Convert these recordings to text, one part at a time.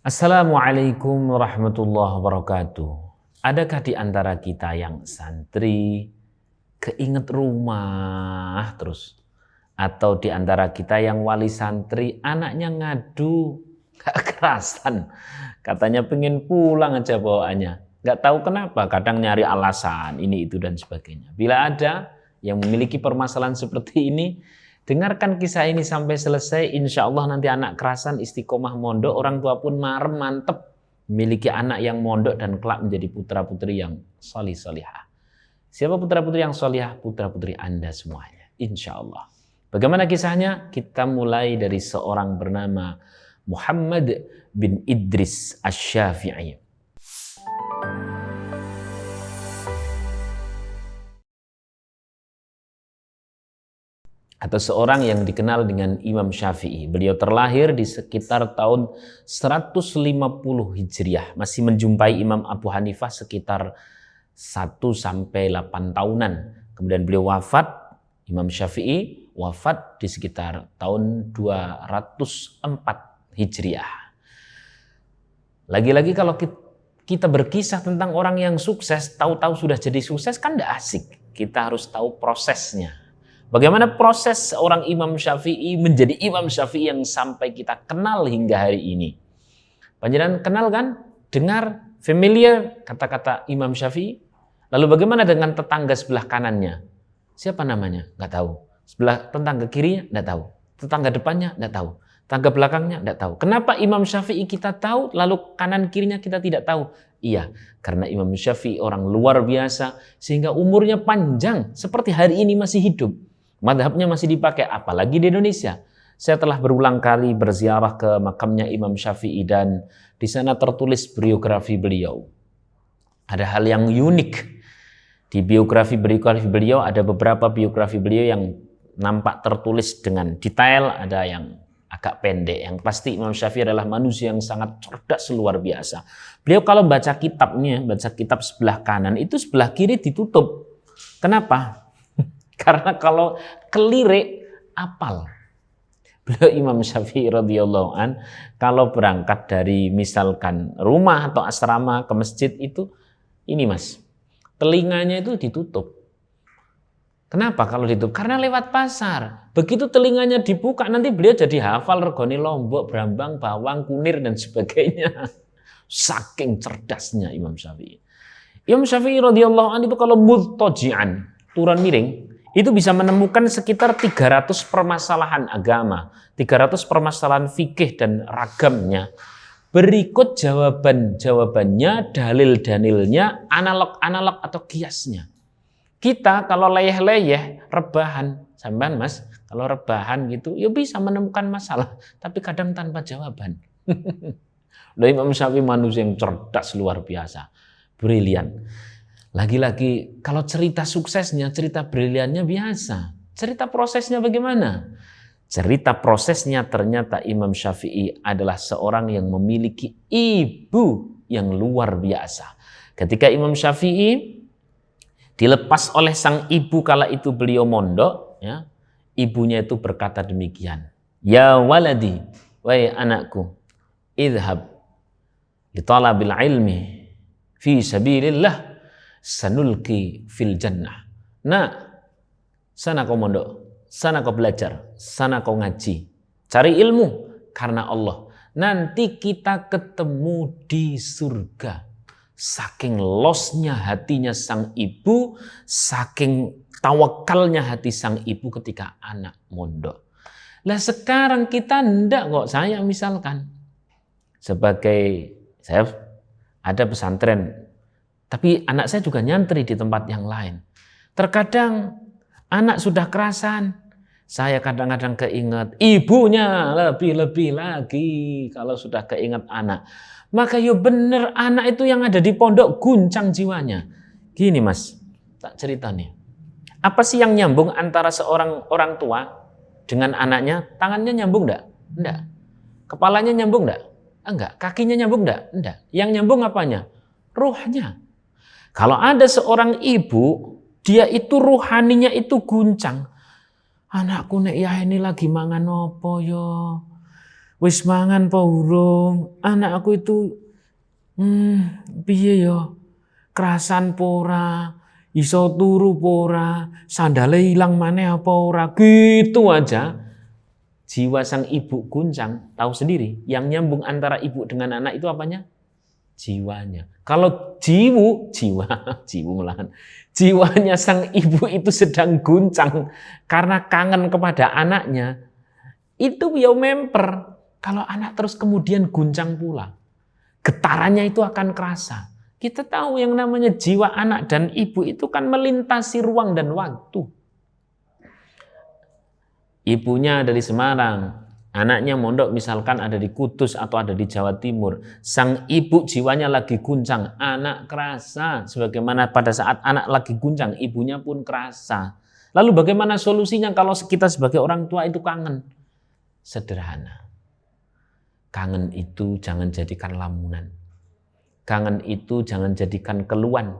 Assalamualaikum warahmatullahi wabarakatuh. Adakah di antara kita yang santri keinget rumah terus? Atau di antara kita yang wali santri anaknya ngadu gak kerasan, katanya pengen pulang aja bawaannya, gak tahu kenapa, kadang nyari alasan ini itu dan sebagainya. Bila ada yang memiliki permasalahan seperti ini, dengarkan kisah ini sampai selesai. Insya Allah nanti anak kerasan, istiqomah mondok, orang tua pun marem, mantep memiliki anak yang mondok dan kelak menjadi putra-putri yang solihah. Siapa putra-putri yang solihah? Putra-putri Anda semuanya, insya Allah. Bagaimana kisahnya? Kita mulai dari seorang bernama Muhammad bin Idris Asy-Syafi'i. Atau seorang yang dikenal dengan Imam Syafi'i. Beliau terlahir di sekitar tahun 150 Hijriah. Masih menjumpai Imam Abu Hanifah sekitar 1-8 tahunan. Kemudian beliau wafat, Imam Syafi'i wafat di sekitar tahun 204 Hijriah. Lagi-lagi kalau kita berkisah tentang orang yang sukses, tahu-tahu sudah jadi sukses, kan tidak asik. Kita harus tahu prosesnya. Bagaimana proses seorang Imam Syafi'i menjadi Imam Syafi'i yang sampai kita kenal hingga hari ini. Panjenengan kenal kan? Dengar, familiar kata-kata Imam Syafi'i? Lalu bagaimana dengan tetangga sebelah kanannya? Siapa namanya? Nggak tahu. Sebelah tetangga kirinya? Nggak tahu. Tetangga depannya? Nggak tahu. Tetangga belakangnya? Nggak tahu. Kenapa Imam Syafi'i kita tahu, lalu kanan kirinya kita tidak tahu? Iya, karena Imam Syafi'i orang luar biasa, sehingga umurnya panjang, seperti hari ini masih hidup. Madhabnya masih dipakai, apalagi di Indonesia. Saya telah berulang kali berziarah ke makamnya Imam Syafi'i dan di sana tertulis biografi beliau. Ada hal yang unik di biografi beliau. Ada beberapa biografi beliau yang nampak tertulis dengan detail, ada yang agak pendek. Yang pasti Imam Syafi'i adalah manusia yang sangat cerdas luar biasa. Beliau kalau baca kitabnya, baca kitab sebelah kanan, itu sebelah kiri ditutup. Kenapa? Karena kalau kelirik, apal. Beliau Imam Syafi'i radhiyallahu an, kalau berangkat dari misalkan rumah atau asrama ke masjid itu, ini mas, telinganya itu ditutup. Kenapa kalau ditutup? Karena lewat pasar. Begitu telinganya dibuka, nanti beliau jadi hafal regoni lombok, brambang, bawang, kunir, dan sebagainya. Saking cerdasnya Imam Syafi'i. Imam Syafi'i radhiyallahu an itu kalau mudtaji'an, turun miring, itu bisa menemukan sekitar 300 permasalahan agama, 300 permasalahan fikih dan ragamnya. Berikut jawabannya, dalil-dalilnya, analog-analog atau kiasnya. Kita kalau leyeh-leyeh, rebahan, sampean mas, kalau rebahan gitu, ya bisa menemukan masalah, tapi kadang tanpa jawaban. Imam Syafi'i manusia yang cerdas luar biasa, brilian. Lagi-lagi kalau cerita suksesnya, cerita briliannya biasa. Cerita prosesnya bagaimana? Cerita prosesnya ternyata Imam Syafi'i adalah seorang yang memiliki ibu yang luar biasa. Ketika Imam Syafi'i dilepas oleh sang ibu kala itu beliau mondok, ya, ibunya itu berkata demikian. Ya waladi, wahai anakku, idhab li talabil ilmi fi sabilillah sanulki fil jannah. Nah, sana kau mondok, sana kau belajar, sana kau ngaji, cari ilmu karena Allah. Nanti kita ketemu di surga. Saking losnya hatinya sang ibu, saking tawakalnya hati sang ibu ketika anak mondok. Lah sekarang kita ndak kok, saya misalkan sebagai saya ada pesantren, tapi anak saya juga nyantri di tempat yang lain. Terkadang anak sudah kerasan, saya kadang-kadang keinget ibunya lebih-lebih lagi kalau sudah keinget anak. Maka yo bener anak itu yang ada di pondok guncang jiwanya. Gini mas, tak cerita nih. Apa sih yang nyambung antara seorang orang tua dengan anaknya? Tangannya nyambung enggak? Enggak. Kepalanya nyambung enggak? Enggak. Kakinya nyambung enggak? Enggak. Yang nyambung apanya? Ruhnya. Kalau ada seorang ibu, dia itu ruhaninya itu guncang. Anakku nek ya ini lagi mangan opo yo. Wis mangan apa urung? Anak aku itu piye ya? Kerasan pora, iso turu pora, sandale hilang maneh apa ora? Gitu aja. Jiwa sang ibu guncang, tahu sendiri. Yang nyambung antara ibu dengan anak itu apanya? Jiwanya. Kalau jiwa malahan. Jiwanya sang ibu itu sedang guncang karena kangen kepada anaknya. Itu ya memper. Kalau anak terus kemudian guncang pula, getarannya itu akan kerasa. Kita tahu yang namanya jiwa anak dan ibu itu kan melintasi ruang dan waktu. Ibunya ada di Semarang, anaknya mondok misalkan ada di Kudus atau ada di Jawa Timur. Sang ibu jiwanya lagi guncang, anak kerasa. Sebagaimana pada saat anak lagi guncang, ibunya pun kerasa. Lalu bagaimana solusinya kalau kita sebagai orang tua itu kangen? Sederhana. Kangen itu jangan jadikan lamunan. Kangen itu jangan jadikan keluhan.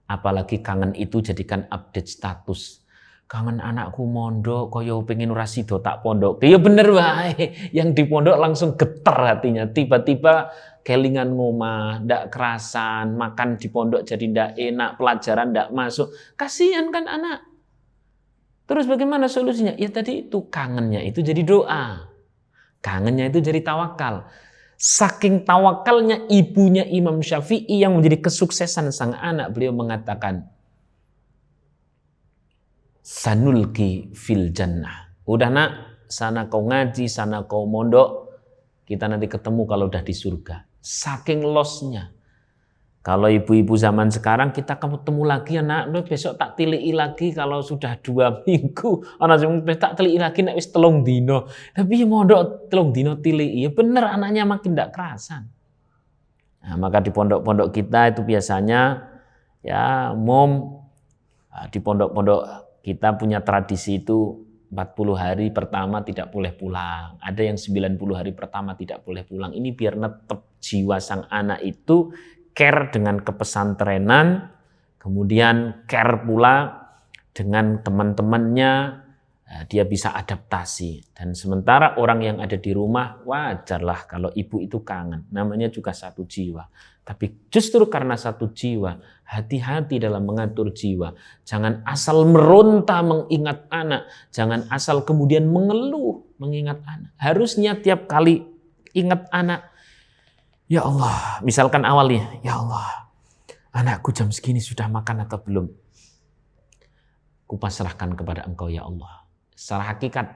Apalagi kangen itu jadikan update status. Kangen anakku mondok, koyo pengen ora sida tak pondok. Ya bener wae. Yang di pondok langsung getar hatinya. Tiba-tiba kelingan ngomah, ndak kerasan, makan di pondok jadi ndak enak, pelajaran ndak masuk. Kasihan kan anak. Terus bagaimana solusinya? Ya tadi itu kangennya itu jadi doa. Kangennya itu jadi tawakal. Saking tawakalnya ibunya Imam Syafi'i yang menjadi kesuksesan sang anak, beliau mengatakan, sanulki fil jannah. Udah nak, sana kau ngaji, sana kau mondok, kita nanti ketemu kalau udah di surga. Saking lossnya. Kalau ibu-ibu zaman sekarang kita ketemu lagi ya nak, besok tak tilii lagi kalau sudah 2 minggu. Orang tak tilii lagi nek wis 3 dino. Tapi mondok 3 dino tilii. Ya bener anaknya makin tidak kerasan. Nah, maka di pondok-pondok kita itu biasanya ya di pondok-pondok kita punya tradisi itu 40 hari pertama tidak boleh pulang. Ada yang 90 hari pertama tidak boleh pulang. Ini biar netep jiwa sang anak itu care dengan kepesantrenan, kemudian care pula dengan teman-temannya, dia bisa adaptasi. Dan sementara orang yang ada di rumah, wajarlah kalau ibu itu kangen, namanya juga satu jiwa. Tapi justru karena satu jiwa, hati-hati dalam mengatur jiwa. Jangan asal meronta mengingat anak, jangan asal kemudian mengeluh mengingat anak. Harusnya tiap kali ingat anak, ya Allah, misalkan awalnya, ya Allah, anakku jam segini sudah makan atau belum? Kupasrahkan kepada Engkau ya Allah. Secara hakikat,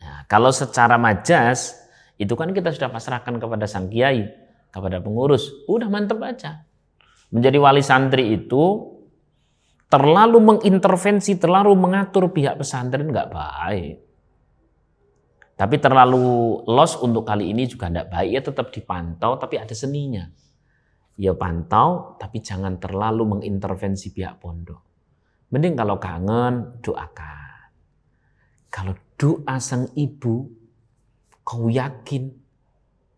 nah, kalau secara majas, itu kan kita sudah pasrahkan kepada sang kiai, kepada pengurus, udah mantep aja. Menjadi wali santri itu terlalu mengintervensi, terlalu mengatur pihak pesantren nggak baik. Tapi terlalu los untuk kali ini juga tidak baik, ya tetap dipantau tapi ada seninya. Ya pantau tapi jangan terlalu mengintervensi pihak pondok. Mending kalau kangen doakan. Kalau doa sang ibu, kau yakin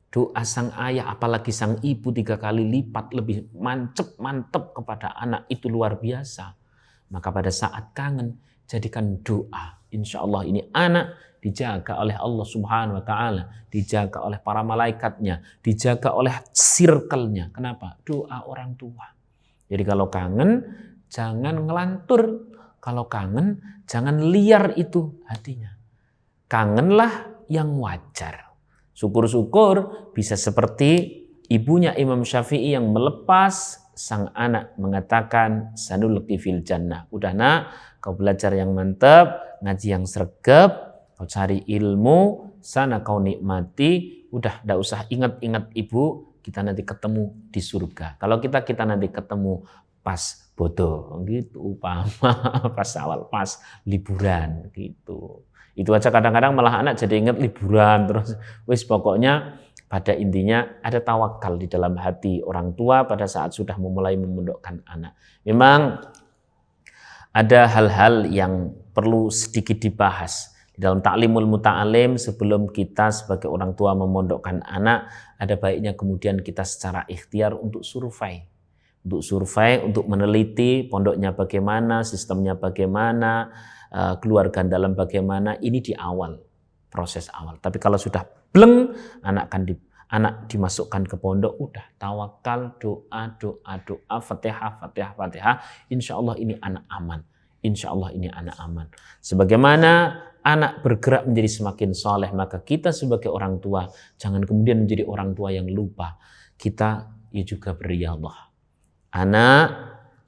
doa sang ayah apalagi sang ibu 3 kali lipat lebih mantep kepada anak itu luar biasa. Maka pada saat kangen jadikan doa. Insya Allah ini anak dijaga oleh Allah Subhanahu wa Ta'ala, dijaga oleh para malaikatnya, dijaga oleh circle-nya. Kenapa? Doa orang tua. Jadi kalau kangen jangan ngelantur, kalau kangen jangan liar itu hatinya. Kangenlah yang wajar. Syukur-syukur bisa seperti ibunya Imam Syafi'i yang melepas sang anak mengatakan sanulqi fil jannah. Udah nak, kau belajar yang mantap, ngaji yang sregep, kau cari ilmu, sana kau nikmati, udah ndak usah ingat-ingat ibu, kita nanti ketemu di surga. Kalau kita nanti ketemu pas bodoh, gitu, pas awal, pas liburan, gitu. Itu aja kadang-kadang malah anak jadi ingat liburan, terus wis pokoknya pada intinya ada tawakal di dalam hati orang tua pada saat sudah memulai memondokkan anak. Memang ada hal-hal yang perlu sedikit dibahas. Dalam Ta'limul Muta'alim sebelum kita sebagai orang tua memondokkan anak, ada baiknya kemudian kita secara ikhtiar untuk survei. Untuk meneliti pondoknya bagaimana, sistemnya bagaimana, keluarga dalam bagaimana, ini di awal. proses awal. Tapi kalau sudah bleng, anak dimasukkan ke pondok, udah tawakal, doa, Fatihah, insya Allah ini anak aman. Insya Allah ini anak aman. Sebagaimana anak bergerak menjadi semakin soleh, maka kita sebagai orang tua jangan kemudian menjadi orang tua yang lupa. Kita ya juga berriyadhah. Anak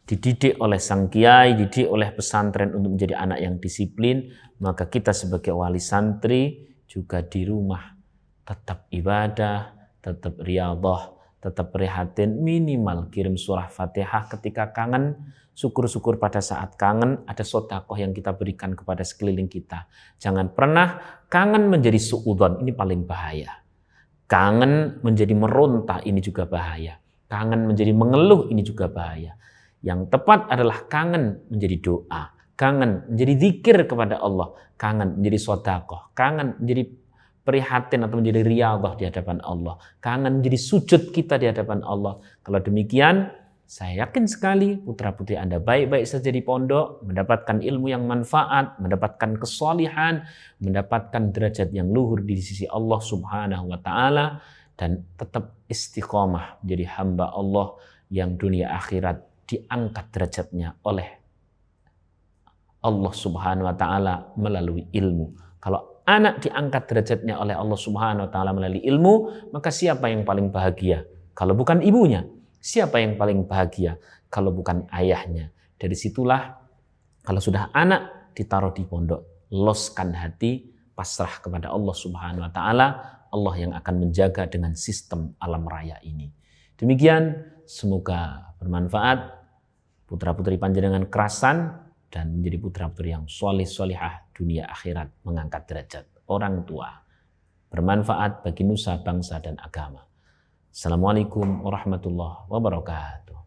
dididik oleh sang kiai, dididik oleh pesantren untuk menjadi anak yang disiplin, maka kita sebagai wali santri juga di rumah tetap ibadah, tetap riyadhah, tetap prihatin, minimal kirim surah Fatihah ketika kangen. Syukur-syukur pada saat kangen ada sedekah yang kita berikan kepada sekeliling kita. Jangan pernah kangen menjadi suudzon, ini paling bahaya. Kangen menjadi meronta, ini juga bahaya. Kangen menjadi mengeluh, ini juga bahaya. Yang tepat adalah kangen menjadi doa, kangen menjadi zikir kepada Allah, kangen menjadi sedekah, kangen menjadi prihatin atau menjadi riyadhah di hadapan Allah, kangen menjadi sujud kita di hadapan Allah. Kalau demikian, saya yakin sekali putra-putri Anda baik-baik saja di pondok, mendapatkan ilmu yang manfaat, mendapatkan kesolihan, mendapatkan derajat yang luhur di sisi Allah Subhanahu wa Ta'ala, dan tetap istiqomah menjadi hamba Allah yang dunia akhirat diangkat derajatnya oleh Allah Subhanahu wa Ta'ala melalui ilmu. Kalau anak diangkat derajatnya oleh Allah Subhanahu wa Ta'ala melalui ilmu, maka siapa yang paling bahagia? Kalau bukan ibunya. Siapa yang paling bahagia kalau bukan ayahnya? Dari situlah kalau sudah anak ditaruh di pondok, loskan hati, pasrah kepada Allah Subhanahu wa Ta'ala, Allah yang akan menjaga dengan sistem alam raya ini. Demikian, semoga bermanfaat. Putra-putri panjenengan kerasan dan menjadi putra-putri yang soleh-solehah dunia akhirat, mengangkat derajat orang tua. Bermanfaat bagi nusa, bangsa, dan agama. Assalamualaikum warahmatullahi wabarakatuh.